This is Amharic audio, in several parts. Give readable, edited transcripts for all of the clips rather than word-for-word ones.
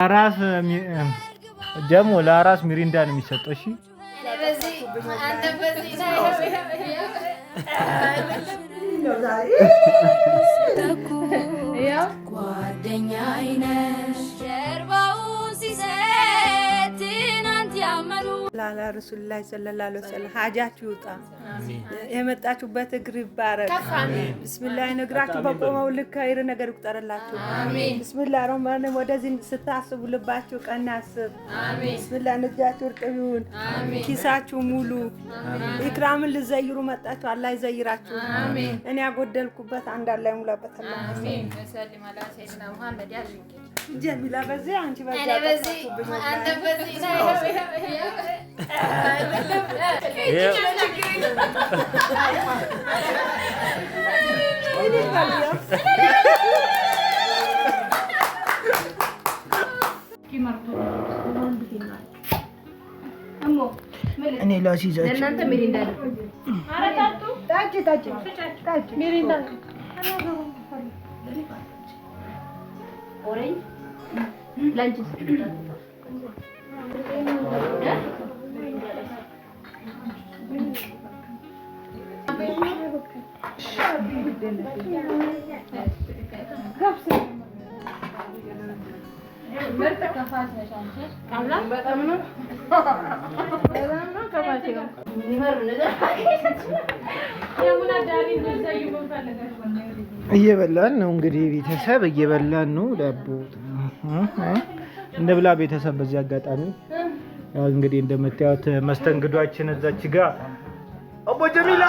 ለአራስ ደግሞ ለአራስ ሚሪንዳ ነው የሚሰጠው። እሺ ጓደኛዬ ነሽ ጀርባውን ሲሰጥ ትናንት ያመኑ ላላ ረሱላህ ሰለላሁ ዐለይሂ ወሰለም ሀጃችሁ ይውጣ። የመጣችሁበት እግር ይባረክ። ቢስሚላህ ነግራችሁ በቆመው ልክ ኸይር ነገር ይቁጠርላችሁ። ቢስሚላህ ረህማን ወደዚህ ስታስቡ ልባችሁ ቀና ያስብ። ቢስሚላህ እጃችሁ እርጥብ ይሁን፣ ኪሳችሁ ሙሉ። ኢክራምን ልዘይሩ መጣችሁ፣ አላህ ይዘይራችሁ። እኔ ያጎደልኩበት አንድ አላህ ይሙላበት። አሜን። ሰለላሁ ዐለይሂ ወሰለም መሐመድ ያዝኝ ጀሚላ በዚህ አንቺ በዚህ አንተ በዚህ እኔ ላሲዛችሁ ለእናንተ ሚሪንዳ ነው። ታጭ ሚሪንዳ ኦሬንጅ ላንቺ ምርጥ ከፋት ነሽ አንቺ አላህ በጣም ነው ከፋት ነው እየበላን ነው እንግዲህ ቤተሰብ እየበላን ነው። ዳቦ እንብላ ቤተሰብ። በዚህ አጋጣሚ ያው እንግዲህ እንደምታዩት መስተንግዷችን እዛች ጋር አቦ ጀሚላ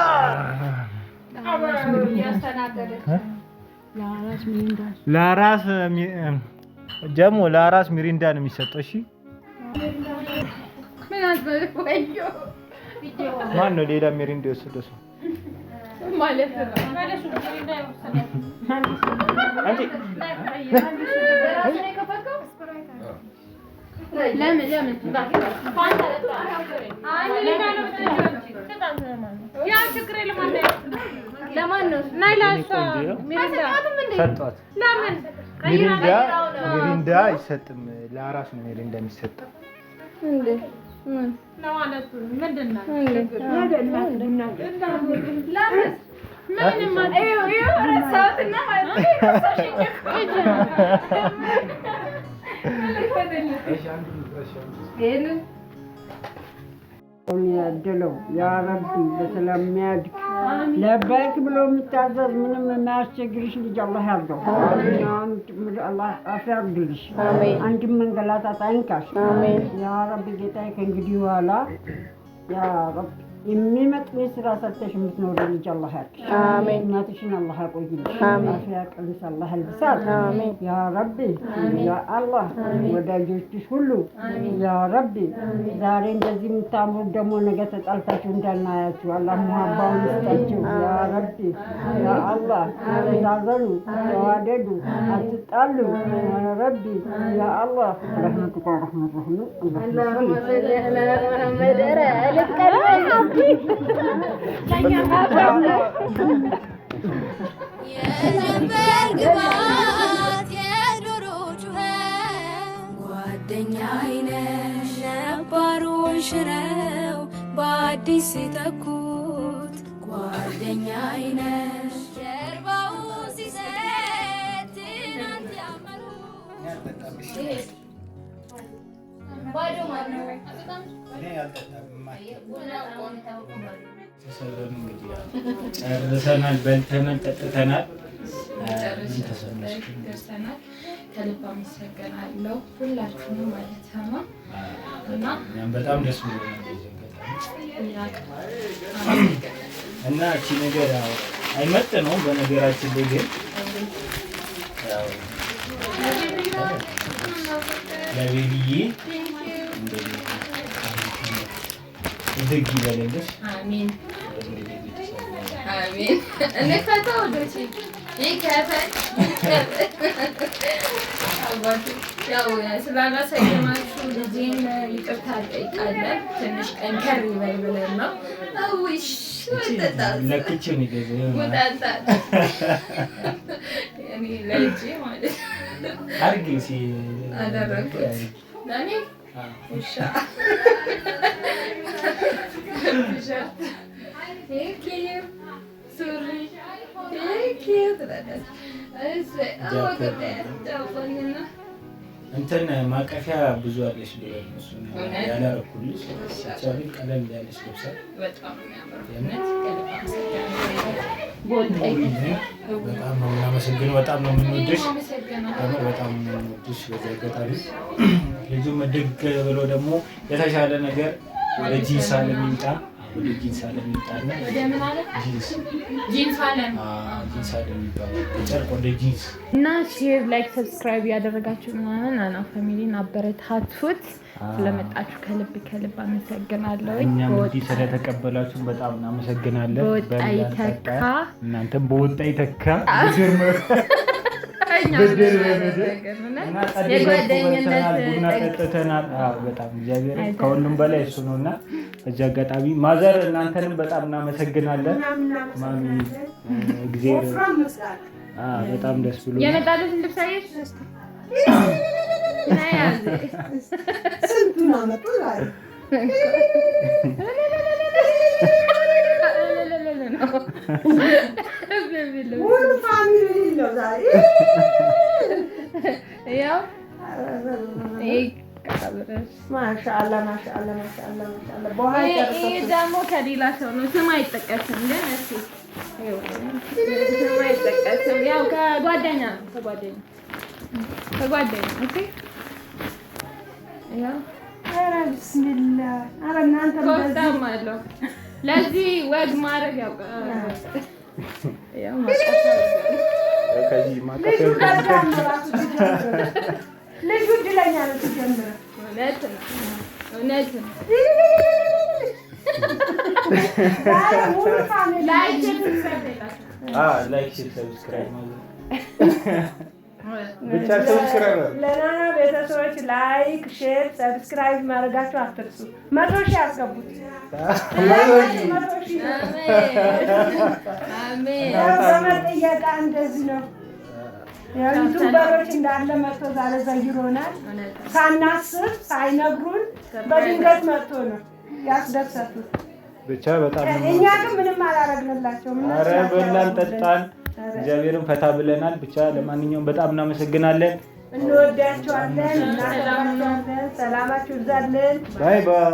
ለአራስ ደግሞ ለአራስ ሚሪንዳ ነው የሚሰጠው። እሺ ማን ነው ሌላ ሚሪንዳ የወሰደው ሰው ማለት ነው? ለምን ለማን ነው ሚሪንዳ አይሰጥም። ለአራስ ነው ሚሪንዳ የሚሰጠው እንዴ? ለማለት ምንድነው? ያደለው ያ ረቢ በሰላም የሚያድግ ለባይክ ብሎ የሚታዘዝ ምንም የማያስቸግርሽ ልጅ አላህ ያርገው። አላህ አፍያ ያርግልሽ። አንድም መንገላታት አይንካሽ ያ ረቢ ጌታዬ። ከእንግዲህ በኋላ ያ ረቢ የሚመጥን ስራ ሰርተሽ የምትኖር ልጅ አላህ ያድርግሽ። አሜን። እናትሽን አላህ ያቆይልሽ። አፍያ ቀንስ አላህ ያልብሳት። አሜን ያ ረቢ ያ አላህ። ወዳጆችሽ ሁሉ ያ ረቢ ዛሬ እንደዚህ የምታምሩ ደግሞ ነገ ተጣልታችሁ እንዳናያችሁ አላህ ሙሀባውን ይስጣችሁ። ያ ረቢ ያ አላህ ተዛዘኑ፣ ተዋደዱ፣ አትጣሉ። ያ ረቢ ያ አላህ ረህመቱከ ረህመት ረህመት የጀንበር ግባት የዶሮ ጩኸት ጓደኛዬ ነሽ ነባሩን ሽረው በአዲስ ሲተኩት ጓደኛዬ ነሽ ጀርባውን ሲሰጥ ትናንት ያመኑ ባዶ ማለት ነው። ጨርሰናል፣ በልተናል፣ ጠጥተናል፣ ደርሰናል። ከልብ አመሰግናለሁ ሁላችሁንም ማለት ነው እና በጣም ደስ ብሎናል እና እቺ ነገር ያው አይመጥነውም በነገራችን ላይ ግን ያው ለቤቢዬ ድግ ይበልልሽ። አሜን አሜን። እንከተው ደስ ይከፈል አባቱ ያው ስላላሳየማችሁ ልጄን ይቅርታ ጠይቃለን። ትንሽ ጠንከር ይበል ብለን ነው። አውሽ ለክችን ይገዘ ወጣታ እኔ ለጂ ማለት አድርጊ እስኪ አደረኩት ለኔ ውሻ ቴንክ ዩ ሱሪ ቴንክ ዩ ትላለች። እሺ እንትን ማቀፊያ ብዙ አለሽ ብለሽ ነው እሱን ያላረኩልሽ። ቻሪ ቀለል ያለሽ ልብስ በጣም የሚያምር በጣም ነው የምናመሰግነው። በጣም ነው የምንወድሽ። በጣም ነው የምንወድሽ። በዚህ አጋጣሚ ልጁም ድግ ብሎ ደግሞ የተሻለ ነገር ወደ ጂንስ አለም ይምጣ። ወደ ጂንስ አለም ይምጣና ወደ ምን አለ ጂንስ አለም ጂንስ አለም ይባላል። ጨርቅ ወደ ጂንስ እና ሼር ላይክ ሰብስክራይብ ያደረጋችሁ ምናምን ናና ፋሚሊን አበረታቱት። ስለመጣችሁ ከልብ አመሰግናለሁ። እኛም እንዲህ ስለተቀበላችሁ በጣም እናመሰግናለን። በወጣ ይተካ እናንተም በወጣ ይተካ የጓደኝነት ቡና ጠጥተናል። በጣም እግዚአብሔር ከሁሉም በላይ እሱ ነው እና እዚህ አጋጣሚ ማዘር እናንተንም በጣም እናመሰግናለን። ማሚ እግዚአብሔር በጣም ደስ ብሎ የመጣለትን ልብስ አየሽ? ስንቱን አመጡ ሁሉ ፋሚሊ ነው ዛሬ። ያው ማሻአላ ይሄ ደግሞ ከሌላ ሰው ነው፣ ስም አይጠቀስም። ግን እስኪ ስም አይጠቀስም። ያው ከጓደኛ ነው ከጓደኛ ኦኬ። ያው ኧረ ቢስሚላህ ኧረ እናንተ ኮስታም አለው ለዚህ ወግ ማድረግ ያው ከዚህ ልጁ እድለኛ ነው ሲጀምር። እውነት ነው። ላይክ ሰብስክራይብ ብቻ ሰብስክራይብ ለናና ቤተሰቦች ላይክ ሼር ሰብስክራይብ ማድረጋችሁ አትርሱ። 100 ሺህ አስገቡት። 100 ሺህ አሜን በመጠየቃ እንደዚህ ነው። ዩቱበሮች እንዳለ መጥቶ ዛሬ ዘይሮናል። ሳናስብ ሳይነግሩን በድንገት መጥቶ ነው ያስደሰቱት። ብቻ በጣም እኛ ግን ምንም አላረግንላቸውም። ኧረ በላን ጠጣን፣ እግዚአብሔርን ፈታ ብለናል። ብቻ ለማንኛውም በጣም እናመሰግናለን። እንወዳቸዋለን፣ እናከብራቸዋለን። ሰላማችሁ ይብዛልን። ባይ ባይ።